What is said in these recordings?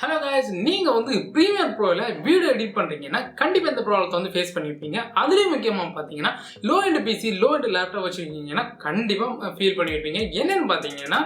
Hello guys, நீங்க வந்து Premiere Proல video edit பண்றீங்கன்னா கண்டிப்பா இந்த ப்ராப்ளத்தை வந்து ஃபேஸ் பண்ணிருப்பீங்க. அதுலயும் முக்கியமா பாத்தீங்கன்னா low end PC, low end laptop வச்சிருக்கீங்கன்னா கண்டிப்பா ஃபீல் பண்ணிருப்பீங்க. என்னன்னு பாத்தீங்கன்னா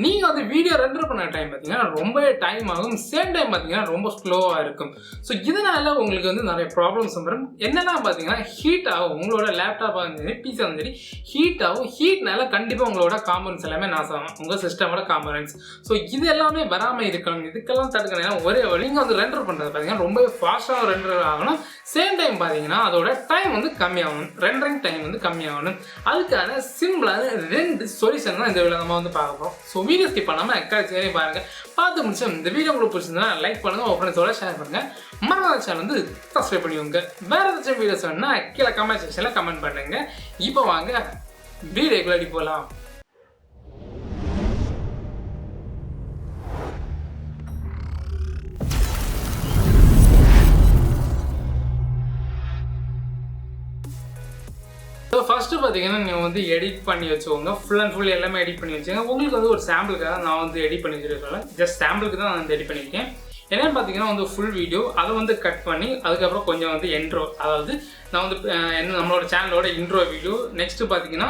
நீங்க வந்து வீடியோ ரெண்டர் பண்ண டைம் பாத்தீங்கன்னா ரொம்ப டைம் ஆகும். சேம் டைம் பாத்தீங்கன்னா ரொம்ப ஸ்லோவா இருக்கும். சோ இதனால உங்களுக்கு வந்து நிறைய ப்ராப்ளம்ஸ் வரும். என்னன்னா பாத்தீங்கன்னா ஹீட் ஆகும். உங்களோட லேப்டாப்பா இருந்தாலும் PC ஆ இருந்தாலும் ஹீட் ஆகும். ஹீட்னால கண்டிப்பா உங்களோட காம்பனன்ட்ஸ் எல்லாமே நாசம் ஆகும். உங்க சிஸ்டமோட காம்பனன்ட்ஸ். சோ இது எல்லாமே வராம இருக்கணும். இதுக்கெல்லாம் தடுக்க ஒரே வழி நீங்க வந்து ரெண்டர் பண்றது பாத்தீங்கன்னா ரொம்ப ஃபாஸ்டா ரெண்டர் ஆகணும். சேம் டைம் பாத்தீங்கன்னா அதோட டைம் வந்து கம்மியாகணும். ரெண்டரிங் டைம் வந்து கம்மியாகணும். அதுக்கான சிம்பிளான ரெண்டு சொல்யூஷன் தான் இந்த வீடியோ நம்ம வந்து பார்க்க போறோம். ஸோ வீடியோ ஸ்கிப் பண்ணாம கடைசி வரையும் பாருங்க. பார்த்து முடிச்சு இந்த வீடியோ உங்களுக்கு பிடிச்சிருந்தா லைக் பண்ணுங்க, உங்க ஃப்ரெண்ட்ஸோட ஷேர் பண்ணுங்க. மறக்காம சேனல் வந்து சப்ஸ்கிரைப் பண்ணிக்கோங்க. வேற ஏதாச்சும் வீடியோஸ் வேணும்னா கீழே கமெண்ட் செக்ஷன்ல கமெண்ட் பண்ணுங்க. இப்போ வாங்க வீடியோக்குள்ள அடி போலாம். ஸோ ஃபஸ்ட்டு பார்த்தீங்கன்னா நீங்கள் வந்து எடிட் பண்ணி வச்சுக்கோங்க. ஃபுல் அண்ட் ஃபுல் எல்லாமே எடிட் பண்ணி வச்சுங்க. உங்களுக்கு வந்து ஒரு சாம்பிளுக்காக நான் வந்து எடிட் பண்ணி வச்சுருக்கேன். ஜஸ்ட் சாம்பிளுக்கு தான் நான் வந்து எடிட் பண்ணியிருக்கேன். என்னென்னு பார்த்தீங்கன்னா வந்து ஃபுல் வீடியோ அதை வந்து கட் பண்ணி அதுக்கப்புறம் கொஞ்சம் வந்து இன்ட்ரோ, அதாவது நான் வந்து நம்மளோட சேனலோட இன்ட்ரோ வீடியோ, நெக்ஸ்ட்டு பார்த்தீங்கன்னா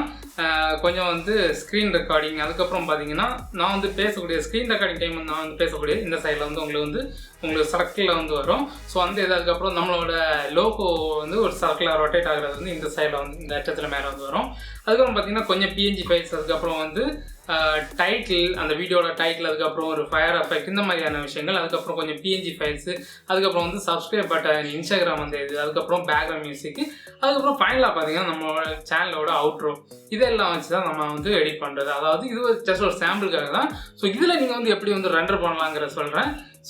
கொஞ்சம் வந்து ஸ்க்ரீன் ரெக்கார்டிங், அதுக்கப்புறம் பார்த்தீங்கன்னா நான் வந்து பேசக்கூடிய ஸ்க்ரீன் ரெக்கார்டிங் டைம் நான் வந்து பேசக்கூடிய இந்த சைடில் வந்து உங்களுக்கு சர்க்கிளில் வந்து வரும். ஸோ அந்த இது அதுக்கப்புறம் நம்மளோட லோகோ வந்து ஒரு சர்க்கிளாக ரொட்டேட் ஆகிறது வந்து இந்த சைடில் வந்து இந்த அச்சத்தில் மேலே வந்து வரும். அதுக்கப்புறம் பார்த்தீங்கன்னா கொஞ்சம் PNG ஃபைல்ஸ், அதுக்கப்புறம் வந்து டைட்டில், அந்த வீடியோட டைட்டில், அதுக்கப்புறம் ஒரு ஃபயர் எஃபெக்ட், இந்த மாதிரியான விஷயங்கள், அதுக்கப்புறம் கொஞ்சம் PNG ஃபைல்ஸு, அதுக்கப்புறம் வந்து சப்ஸ்கிரைப் பட்டன், இன்ஸ்டாகிராம் வந்து இது, அதுக்கப்புறம் பேக்ரவுண்ட் மியூசிக்கு, அதுக்கப்புறம் ஃபைனலாக பார்த்தீங்கன்னா நம்மளோட சேனலோட அவுட்ரோ, இதெல்லாம் வச்சு தான் நம்ம வந்து எடிட் பண்ணுறது. அதாவது இது ஜஸ்ட் ஒரு சாம்பிளுக்காக தான். ஸோ இதில் நீங்கள் வந்து எப்படி வந்து ரெண்டர் பண்ணலாங்கிற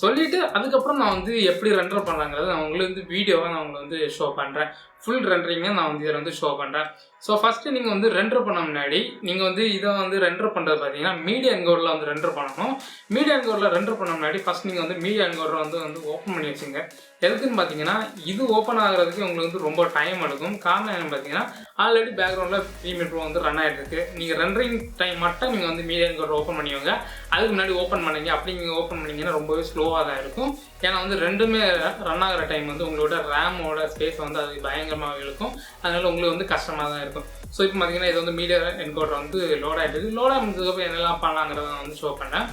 சொல்லிவிட்டு அதுக்கப்புறம் நான் வந்து எப்படி ரெண்டர் பண்ணலாங்கிறது நான் உங்களுக்கு வந்து வீடியோவாக நான் உங்களுக்கு வந்து ஷோ பண்ணுறேன். ஃபுல் ரெண்டரிங்கை நான் வந்து இதில் வந்து ஷோ பண்ணுறேன். ஸோ ஃபஸ்ட்டு நீங்கள் வந்து ரெண்டர் பண்ண முன்னாடி நீங்கள் வந்து இதை வந்து ரெண்டர் பண்ணுறது பார்த்தீங்கன்னா மீடியா என்கோடரில் வந்து ரெண்டர் பண்ணணும். மீடியா என்கோடரில் ரெண்டர் பண்ண முன்னாடி ஃபஸ்ட் நீங்கள் வந்து மீடியா என்கோடரை வந்து ஓப்பன் பண்ணி வச்சுங்க. எதுக்குன்னு பார்த்தீங்கன்னா இது ஓப்பன் ஆகிறதுக்கு உங்களுக்கு வந்து ரொம்ப டைம் எடுக்கும். காரணம் என்னன்னு பார்த்தீங்கன்னா ஆல்ரெடி பேக்ரவுண்டில் Premiere Pro வந்து ரன் ஆகிட்டு இருக்கு. நீங்கள் ரெண்டரிங் டைம் மட்டும் நீங்கள் வந்து மீடியா என்கோடரை ஓப்பன் பண்ணிக்கோங்க. அதுக்கு முன்னாடி ஓப்பன் பண்ணிங்க. அப்படி நீங்கள் ஓப்பன் பண்ணிங்கன்னா ரொம்பவே ஸ்லோவாக தான் இருக்கும். ஏன்னா வந்து ரெண்டுமே ரன் ஆகிற டைம் வந்து உங்களோட ரேமோட ஸ்பேஸ் வந்து அது பயங்கரமாக இருக்கும். அதனால் உங்களுக்கு வந்து கஷ்டமாக தான் இருக்கும். ஸோ இப்போ பார்த்தீங்கன்னா இது வந்து மீடியா என்கோடர் வந்து லோட் ஆகிட்டு இருக்குது. லோட் ஆகிட்டதுக்கப்புறம் என்னெல்லாம் பண்ணலாங்கிறத நான் வந்து ஷோ பண்ணேன்.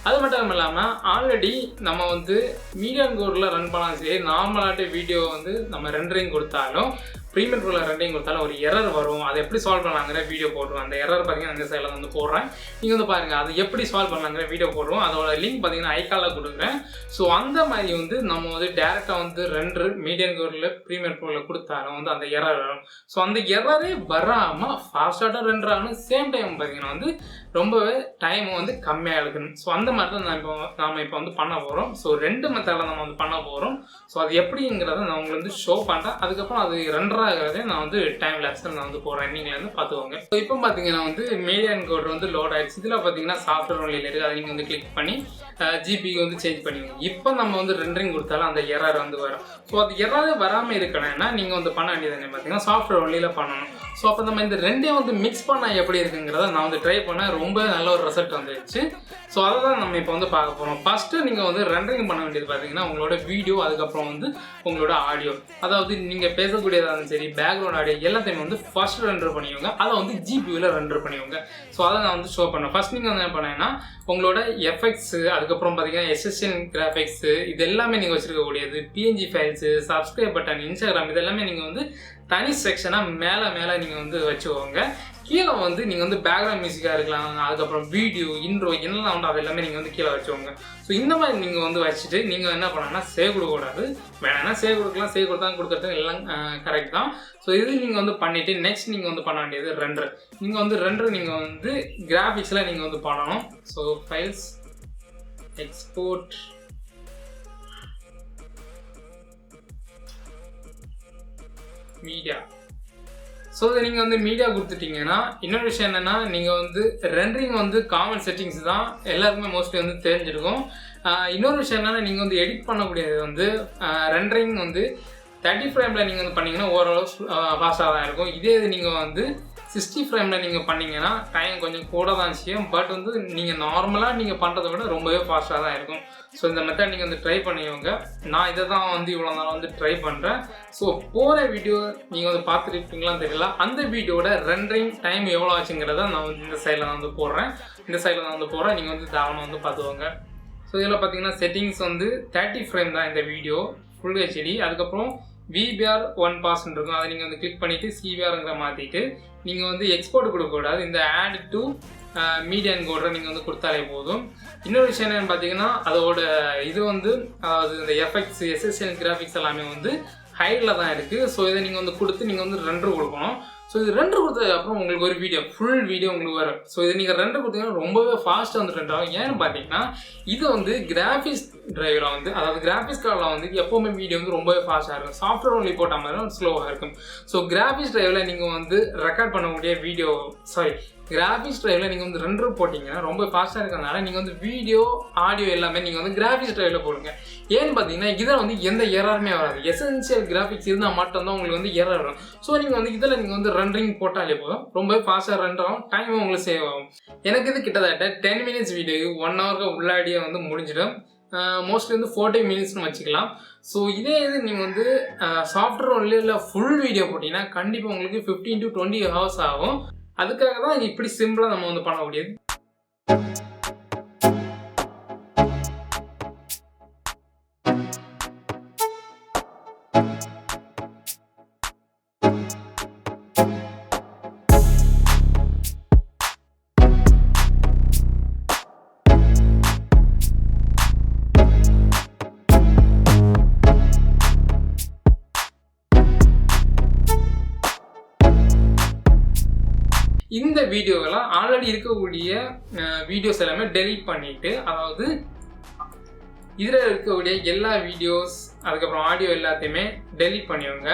அது மட்டும் இல்லாமல் ஆல்ரெடி நம்ம வந்து மீடியா என்கோடரில் ரன் பண்ணலாம். சரி, நார்மலாகிட்டு வீடியோ வந்து நம்ம ரெண்டரிங் கொடுத்தாலும் Premiere Proல ரெண்டரிங் கொடுத்தாலும் ஒரு எரர் வரும். அதை எப்படி சால்வ் பண்ணலாங்கிற வீடியோ போடுவோம். அந்த எரர் பார்த்தீங்கன்னா இந்த சைடில் வந்து போடுறேன். நீங்கள் வந்து பாருங்கள் அது எப்படி சால்வ் பண்ணலாங்கிற வீடியோ போடுவோம். அதோட லிங்க் பார்த்தீங்கன்னா ஐகாலில் கொடுக்குறேன். ஸோ அந்த மாதிரி வந்து நம்ம வந்து டேரெக்டாக வந்து ரெண்டர் மீடியா என்கோடரில் Premiere Proல கொடுத்தாலும் வந்து அந்த எரர் வரும். ஸோ அந்த எரரே வராமல் ஃபாஸ்ட்டாக ரெண்டர் ஆகணும். சேம் டைம் பார்த்தீங்கன்னா வந்து ரொம்பவே டைம் வந்து கம்மியாக எடுக்கணும். ஸோ அந்த மாதிரி தான் நாம் இப்போ வந்து பண்ண போகிறோம். ஸோ ரெண்டு மெத்தடில் நம்ம வந்து பண்ண போகிறோம். ஸோ அது எப்படிங்கிறத நான் உங்களுக்கு வந்து ஷோ பண்ணுறேன். அதுக்கப்புறம் அது ரெண்டர் ஆகிறதே நான் வந்து டைம் லேப்ஸில் நான் வந்து போகிறேன். நீங்கள் வந்து பார்த்துக்கோங்க. ஸோ இப்போ பார்த்தீங்கன்னா வந்து மீடியா என்கோடர் வந்து லோட் ஆகிடுச்சு. இதில் பார்த்தீங்கன்னா சாஃப்ட்வேர் ஒன்லியில் இருக்குது. அதை நீங்கள் வந்து கிளிக் பண்ணி ஜிபிக்கு வந்து சேஞ்ச் பண்ணிக்கோங்க. இப்போ நம்ம வந்து ரெண்டரிங் கொடுத்தாலும் அந்த எரர் வந்து வரும். ஸோ அது எரரே வராமல் இருக்கணும்னா நீங்கள் வந்து பண்ண வேண்டியது என்ன பார்த்தீங்கன்னா சாஃப்ட்வேர் ஒன்லியில் பண்ணணும். ஸோ அப்போ நம்ம இந்த ரெண்டையும் வந்து மிக்ஸ் பண்ணால் எப்படி இருக்குங்கிறத நான் வந்து ட்ரை பண்ணேன். ரொம்ப நல்ல ஒரு ரிசல்ட் வந்துடுச்சு. ஸோ அதை தான் நம்ம இப்போ வந்து பார்க்க போகிறோம். ஃபஸ்ட்டு நீங்கள் வந்து ரெண்டரிங் பண்ண வேண்டியது பார்த்தீங்கன்னா உங்களோட வீடியோ, அதுக்கப்புறம் வந்து உங்களோட ஆடியோ, அதாவது நீங்கள் பேசக்கூடியதாலும் சரி பேக்ரவுண்ட் ஆடியோ எல்லாத்தையுமே வந்து ஃபர்ஸ்ட் ரெண்டர் பண்ணிக்கோங்க. அதை வந்து ஜிபியூவில் ரெண்டர் பண்ணிக்கோங்க. ஸோ அதை நான் வந்து ஷோ பண்ணேன். ஃபர்ஸ்ட் நீங்கள் வந்து என்ன பண்ணீங்கன்னா உங்களோட எஃபெக்ட்ஸு, அதுக்கப்புறம் பார்த்தீங்கன்னா எஸ்எஸ்என் கிராஃபிக்ஸு, இது எல்லாமே நீங்கள் வச்சுருக்கக்கூடியது, PNG files, subscribe button, Instagram, இதெல்லாமே நீங்கள் வந்து தனி செக்ஷனாக மேலே நீங்கள் வந்து வச்சுக்கோங்க. கீழே வந்து நீங்கள் வந்து பேக்ரவுண்ட் மியூசிக்காக இருக்கலாம், அதுக்கப்புறம் வீடியோ, இன்ட்ரோ என்னெல்லாம் உண்டு அது எல்லாமே நீங்கள் வந்து கீழே வச்சுக்கோங்க. ஸோ இந்த மாதிரி நீங்கள் வந்து வச்சுட்டு நீங்கள் என்ன பண்ணணும்னா சேவ் கொடுக்கக்கூடாது. வேணாம்னா சேவ் கொடுக்கலாம், சேவ் கொடுக்குறது எல்லாம் கரெக்ட் தான். ஸோ இது நீங்கள் வந்து பண்ணிவிட்டு நெக்ஸ்ட் நீங்கள் வந்து பண்ண வேண்டியது ரெண்டர். நீங்கள் வந்து கிராஃபிக்ஸில் நீங்கள் வந்து பண்ணணும். So files, export, media. So இதை நீங்கள் வந்து மீடியா கொடுத்துட்டிங்கன்னா இன்னொரு விஷயம் என்னென்னா நீங்கள் வந்து ரெண்டரிங் வந்து காமன் செட்டிங்ஸ் தான் எல்லாருக்குமே மோஸ்ட்லி வந்து தெரிஞ்சிருக்கும். இன்னொரு விஷயம் என்னென்னா நீங்கள் வந்து எடிட் பண்ணக்கூடியது வந்து ரெண்டரிங் வந்து 30 ஃப்ரேமில் நீங்கள் வந்து பண்ணிங்கன்னா ஓரளவு ஃபாஸ்ட்டாக தான் இருக்கும். இதே இது நீங்கள் வந்து 60 ஃப்ரேமில் நீங்கள் பண்ணிங்கன்னா டைம் கொஞ்சம் கூட தான் செய்யும். பட் வந்து நீங்கள் நார்மலாக நீங்கள் பண்ணுறதை விட ரொம்பவே ஃபாஸ்ட்டாக தான் இருக்கும். ஸோ இந்த மெத்தட் நீங்கள் வந்து ட்ரை பண்ணிக்கோங்க. நான் இதை தான் வந்து இவ்வளோ நாள் வந்து ட்ரை பண்ணுறேன். ஸோ போகிற வீடியோ நீங்கள் வந்து பார்த்துருப்பீங்களான்னு தெரியல. அந்த வீடியோட ரெண்டரிங் டைம் எவ்வளோ ஆச்சுங்கிறத நான் வந்து இந்த சைடில் நான் வந்து போடுறேன். நீங்கள் வந்து தாராளமாக வந்து பார்த்துக்கோங்க. ஸோ இதில் பார்த்தீங்கன்னா செட்டிங்ஸ் வந்து 30 ஃப்ரேம் தான் இந்த வீடியோ ஃபுல் ஹெச்டி. அதுக்கப்புறம் VBR 1% இருக்கும். அதை நீங்கள் வந்து கிளிக் பண்ணிவிட்டு CBRங்கிற மாற்றிட்டு நீங்கள் வந்து எக்ஸ்போர்ட் கொடுக்கக்கூடாது. இந்த ஆட் டு மீடியா என்கோடரை நீங்கள் வந்து கொடுத்தாலே போதும். இன்னொரு விஷயம் என்னென்னு பார்த்தீங்கன்னா அதோட இது வந்து அதாவது இந்த எஃபெக்ட்ஸ் SSL கிராஃபிக்ஸ் எல்லாமே வந்து ஹைட்டில் தான் இருக்குது. ஸோ இதை நீங்கள் வந்து கொடுத்து நீங்கள் வந்து ரெண்டர் கொடுக்கணும். ஸோ இது ரெண்டர் கொடுத்ததுக்கப்புறம் உங்களுக்கு ஒரு வீடியோ ஃபுல் வீடியோ உங்களுக்கு வரும். ஸோ இது நீங்கள் ரெண்டர் கொடுத்தீங்கன்னா ரொம்பவே ஃபாஸ்ட்டாக வந்து ரெண்டர் ஆகும். ஏன்னு பார்த்தீங்கன்னா இது வந்து கிராஃபிக்ஸ் டிரைவில் வந்து அதாவது கிராஃபிக்ஸ் கார்டில் வந்து எப்போவுமே வீடியோ வந்து ரொம்பவே ஃபாஸ்ட்டாக இருக்கும். சாஃப்ட்வேர் ஒன்லி போட்ட மாதிரி ஸ்லோவாக இருக்கும். ஸோ கிராஃபிக்ஸ் டிரைவில் நீங்கள் வந்து ரெக்கார்ட் பண்ணக்கூடிய வீடியோ கிராஃபிக்ஸ் டிரைவில் நீங்கள் வந்து ரெண்டர் போட்டிங்கன்னா ரொம்ப ஃபாஸ்ட்டாக இருக்கிறதுனால நீங்கள் வந்து வீடியோ ஆடியோ எல்லாமே நீங்கள் வந்து கிராஃபிக்ஸ் டிரைவில் போடுங்க. ஏன்னு பார்த்தீங்கன்னா இதில் வந்து எந்த எரருமே வராது. எசென்சியல் கிராஃபிக்ஸ் இருந்தால் மட்டும்தான் உங்களுக்கு வந்து எரர் வரும். ஸோ நீங்கள் வந்து இதில் நீங்கள் வந்து ரெண்டரிங் போட்டாலே போதும், ரொம்பவே ஃபாஸ்ட்டாக ரெண்டர் ஆகும், டைமும் உங்களுக்கு சேவ் ஆகும். எனக்கு இது கிட்டத்தட்ட 10 மினிட்ஸ் வீடியோ 1 ஹவருக்கு உள்ளாடியே வந்து முடிஞ்சிடும். மோஸ்ட்லி வந்து 40 மினிட்ஸ்னு வச்சுக்கலாம். ஸோ இதே இது நீங்கள் வந்து சாஃப்ட்வேர் ஒன்லி இல்லை ஃபுல் வீடியோ போட்டிங்கன்னா கண்டிப்பாக உங்களுக்கு 15 to 20 ஹவர்ஸ் ஆகும். அதுக்காக தான் இப்படி சிம்பிளாக நம்ம வந்து பண்ண முடியாது. இந்த வீடியோவெல்லாம் ஆல்ரெடி இருக்கக்கூடிய வீடியோஸ் எல்லாமே டெலீட் பண்ணிவிட்டு அதாவது இதில் இருக்கக்கூடிய எல்லா வீடியோஸ் அதுக்கப்புறம் ஆடியோ எல்லாத்தையுமே டெலீட் பண்ணிடுங்க.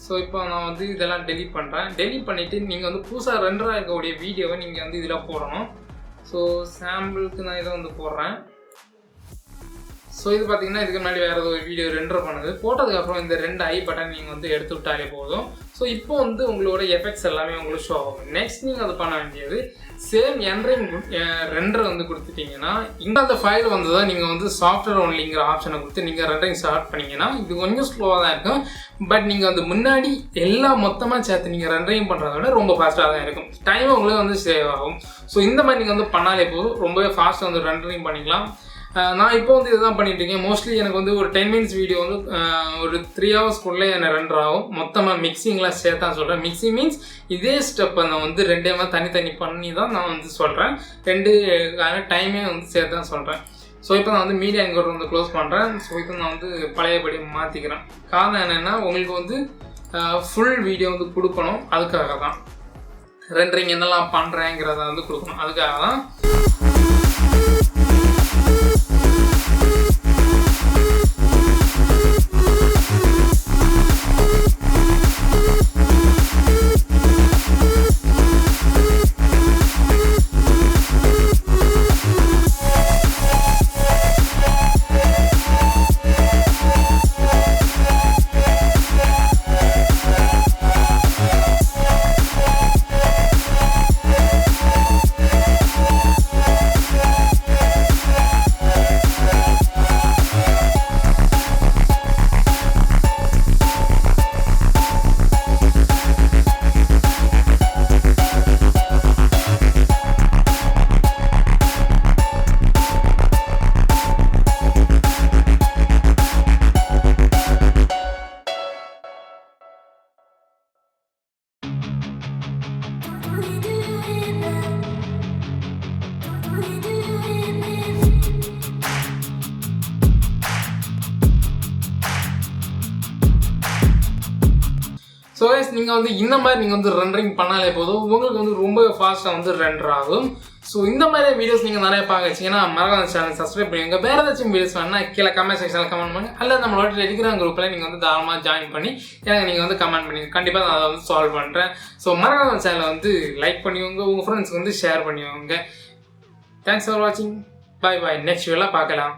ஸோ இப்போ நான் வந்து இதெல்லாம் டெலீட் பண்ணுறேன். டெலீட் பண்ணிவிட்டு நீங்கள் வந்து புதுசாக ரெண்டராக இருக்கக்கூடிய வீடியோவை நீங்கள் வந்து இதில் போடணும். ஸோ சாம்பிளுக்கு நான் இதை வந்து போடுறேன். ஸோ இது பார்த்தீங்கன்னா இதுக்கு முன்னாடி வேறு ஏதோ ஒரு வீடியோ ரெண்டர் பண்ணுது. போட்டதுக்கப்புறம் இந்த 2 ஐ பட்டன் நீங்கள் வந்து எடுத்து விட்டாலே போதும். ஸோ இப்போ வந்து உங்களோட எஃபெக்ட்ஸ் எல்லாமே உங்களுக்கு ஷோ ஆகும். நெக்ஸ்ட் நீங்கள் அது பண்ண வேண்டியது சேம் ரெண்டர் வந்து கொடுத்துட்டிங்கன்னா இங்கே அந்த ஃபைல் வந்து தான் நீங்கள் வந்து சாஃப்ட்வேர் ஒன்லிங்கிற ஆப்ஷனை கொடுத்து நீங்கள் ரெண்டரிங் ஸ்டார்ட் பண்ணிங்கன்னா இது கொஞ்சம் ஸ்லோவாக தான் இருக்கும். பட் நீங்கள் வந்து முன்னாடி எல்லாம் மொத்தமாக சேர்த்து நீங்கள் ரெண்டரிங் பண்ணுறத விட ரொம்ப ஃபாஸ்ட்டாக தான் இருக்கும். டைம் உங்களுக்கு வந்து சேவ் ஆகும். ஸோ இந்த மாதிரி நீங்கள் வந்து பண்ணாலே போதும், ரொம்பவே ஃபாஸ்ட்டாக வந்து ரெண்டரிங் பண்ணிக்கலாம். நான் இப்போ வந்து இதுதான் பண்ணிட்டு இருக்கேன். மோஸ்ட்லி எனக்கு வந்து ஒரு 10 மினிட்ஸ் வீடியோ வந்து ஒரு 3 ஹவர்ஸ்க்குள்ளே எனக்கு ரெண்டர் ஆகும். மொத்தமாக மிக்சிங்லாம் சேர்த்தான் சொல்கிறேன். மிக்சிங் மீன்ஸ் இதே ஸ்டெப்பை நான் வந்து 2 தனித்தனி பண்ணி தான் நான் வந்து சொல்கிறேன். 2 டைமே வந்து சேர்த்து தான் சொல்கிறேன். ஸோ இப்போ நான் வந்து மீடியா என்கோடர் வந்து க்ளோஸ் பண்ணுறேன். ஸோ இப்போ நான் வந்து பழையபடி மாற்றிக்கிறேன். காரணம் என்னென்னா உங்களுக்கு வந்து ஃபுல் வீடியோ வந்து கொடுக்கணும். அதுக்காக தான் ரெண்டரிங் என்னெல்லாம் பண்ணுறேங்கிறத வந்து கொடுக்கணும். அதுக்காக தான் ஸோ நீங்கள் வந்து இந்த மாதிரி நீங்கள் வந்து ரெண்டரிங் பண்ணாலே போதும், உங்களுக்கு வந்து ரொம்ப ஃபாஸ்ட்டாக வந்து ரெண்டர் ஆகும். ஸோ இந்த மாதிரி வீடியோஸ் நீங்கள் நிறைய பார்க்க வச்சிங்கன்னா மறக்காம சேனல் சப்ஸ்கிரைப் பண்ணுங்க. வேறு ஏதாச்சும் வீடியோஸ் வேணுன்னா கீழே கமெண்ட் செக்ஷனில் கமெண்ட் பண்ணுங்க. அல்லது நம்மளோட டெலிகிராம் குரூப்பில் நீங்கள் வந்து தாராளமாக ஜாயின் பண்ணி எனக்கு நீங்கள் வந்து கமெண்ட் பண்ணுங்க. கண்டிப்பாக நான் அதை வந்து சால்வ் பண்ணுறேன். ஸோ மறக்காம சேனலை வந்து லைக் பண்ணிக்கோங்க, உங்கள் ஃப்ரெண்ட்ஸ்க்கு வந்து ஷேர் பண்ணிக்கோங்க. தேங்க்ஸ் ஃபார் வாட்சிங். Bye bye. நெக்ஸ்ட் வீடியோவில் பார்க்கலாம்.